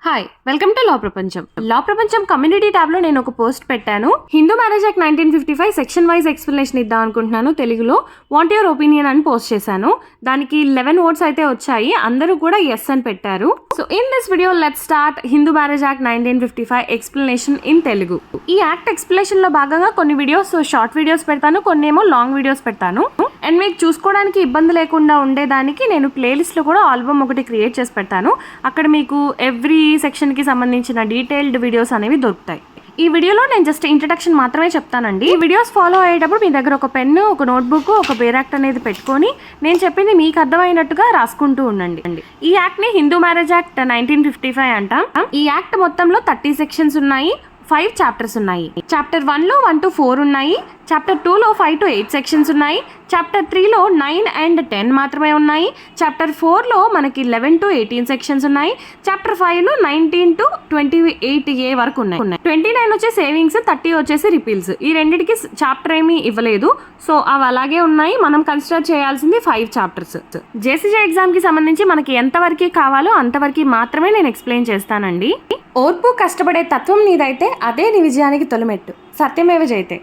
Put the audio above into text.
Hi welcome to లా ప్రపంచం community tab లో నేను ఒక పోస్ట్ పెట్టాను. Hindu marriage act 1955 section wise explanation ఇద్దాం అనుకుంటున్నాను. తెలుగులో వాంట్ యువర్ ఒపీనియన్ అని పోస్ట్ చేశాను. దానికి 11 ఓట్స్ అయితే వచ్చాయి. అందరూ కూడా ఎస్ అని పెట్టారు. So in this video let's start Hindu marriage act 1955 explanation in Telugu. ఈ యాక్ట్ ఎక్స్ప్లెనేషన్ లో భాగంగా కొన్ని వీడియోస్ షార్ట్ వీడియోస్ పెడతాను, కొన్ని ఏమో లాంగ్ వీడియోస్ పెడతాను. అండ్ మీకు చూసుకోవడానికి ఇబ్బంది లేకుండా ఉండేదానికి నేను ప్లేలిస్ట్ లో కూడా ఆల్బమ్ ఒకటి క్రియేట్ చేసి పెడతాను. అక్కడ మీకు ఎవ్రీ సెక్షన్ కి సంబంధించిన డీటెయిల్డ్ వీడియోస్ అనేవి దొరుకుతాయి. ఈ వీడియోలో నేను జస్ట్ ఇంట్రడక్షన్ మాత్రమే చెప్తానండి. ఈ వీడియోస్ ఫాలో అయ్యేటప్పుడు మీ దగ్గర ఒక పెన్ను, ఒక నోట్బుక్, ఒక పేరాక్ట్ అనేది పెట్టుకొని నేను చెప్పింది మీకు అర్థమైనట్టుగా రాసుకుంటూ ఉండండి. ఈ యాక్ట్ ని హిందూ మ్యారేజ్ యాక్ట్ 1955 అంటాం. ఈ యాక్ట్ మొత్తంలో 30 సెక్షన్స్ ఉన్నాయి, 5 చాప్టర్స్ ఉన్నాయి. చాప్టర్ 1 లో 1 to 4 ఉన్నాయి. చాప్టర్ 2 లో 5 to 8 సెక్షన్స్ ఉన్నాయి. చాప్టర్ 3 లో 9 and 10 మాత్రమే ఉన్నాయి. చాప్టర్ 4 లో మనకి 11 to 18 సెక్షన్స్ ఉన్నాయి. చాప్టర్ 5 లో 19 to 28A వరకు ఉన్నాయి. 29 వచ్చే సేవింగ్స్, 30 వచ్చేసి రిపీల్స్. ఈ రెండింటికి చాప్టర్ ఏమీ ఇవ్వలేదు, సో అవి అలాగే ఉన్నాయి. మనం కన్సిడర్ చేయాల్సింది 5 చాప్టర్స్. జేసీజే ఎగ్జామ్ కి సంబంధించి మనకి ఎంతవరకు కావాలో అంతవరకు మాత్రమే నేను ఎక్స్ప్లెయిన్ చేస్తానండి. ఓర్పు, కష్టపడే తత్వం నీదైతే అదే నీ విజయానికి తొలిమెట్టు. సత్యమేవ జయతే.